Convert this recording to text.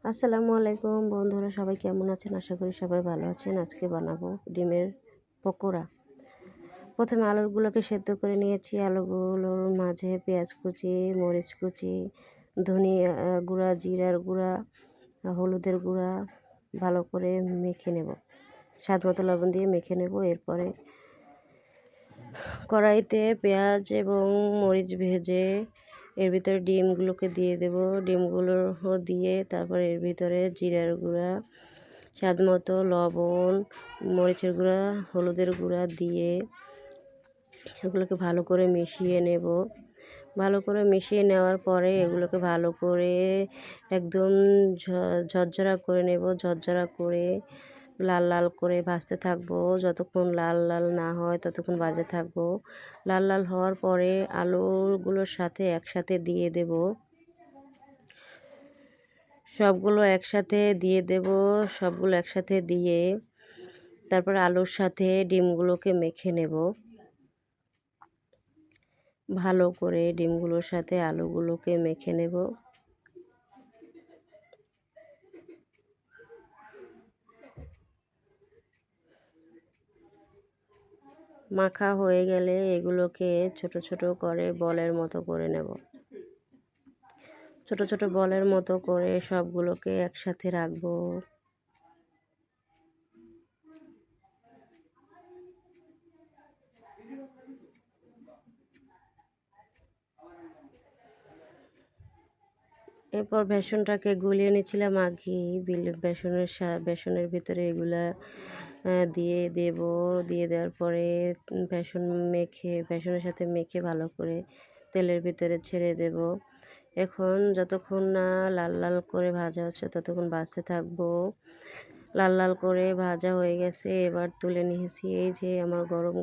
আসসালামু আলাইকুম বন্ধুরা, সবাই কেমন আছেন? আশা করি সবাই ভালো আছেন। আজকে বানাবো ডিমের পকোড়া। প্রথমে আলুগুলোকে সেদ্ধ করে নিয়েছি। আলুগুলোর মাঝে পেঁয়াজ কুচি, মরিচ কুচি, ধনিয়া গুঁড়া, জিরার গুঁড়া, হলুদের গুঁড়া ভালো করে মেখে নেব। স্বাদ মতো লবণ দিয়ে মেখে নেব। এরপরে কড়াইতে পেঁয়াজ এবং মরিচ ভেজে এর ভিতরে ডিমগুলোকে দিয়ে দেব। ডিমগুলো দিয়ে তারপর এর ভিতরে জিরার গুঁড়া, স্বাদ মতো লবণ, মরিচের গুঁড়া, হলুদের গুঁড়া দিয়ে এগুলোকে ভালো করে মিশিয়ে নেব। ভালো করে মিশিয়ে নেওয়ার পরে এগুলোকে ভালো করে একদম ঝরঝরা করে নেব। ঝরঝরা করে লাল লাল করে ভাজতে থাকবো। যতক্ষণ লাল লাল না হয় ততক্ষণ ভাজতে থাকবো। লাল লাল হওয়ার পরে আলুগুলোর সাথে একসাথে দিয়ে দেব। সবগুলো একসাথে দিয়ে তারপর আলুর সাথে ডিমগুলোকে মেখে নেব। ভালো করে ডিমগুলোর সাথে আলুগুলোকে মেখে নেব। মাখা হয়ে গেলে এগুলোকে ছোট ছোট করে বলের মতো করে নেব। ছোট ছোট বলের মতো করে সবগুলোকে একসাথে রাখবো। এরপর বেসনটাকে গুলিয়ে নিয়েছিলাম আগে। বেসনের ভিতরে এগুলা দিয়ে দেব। দিয়ে দেওয়ার পরে বেসনের সাথে মেখে ভালো করে তেলের ভিতরে ছেড়ে দেব। এখন যতক্ষণ না লাল লাল করে ভাজা হচ্ছে ততক্ষণ ভাজতে থাকবো। লাল লাল করে ভাজা হয়ে গেছে, এবার তুলে নিয়েছি। এই যে আমার গরম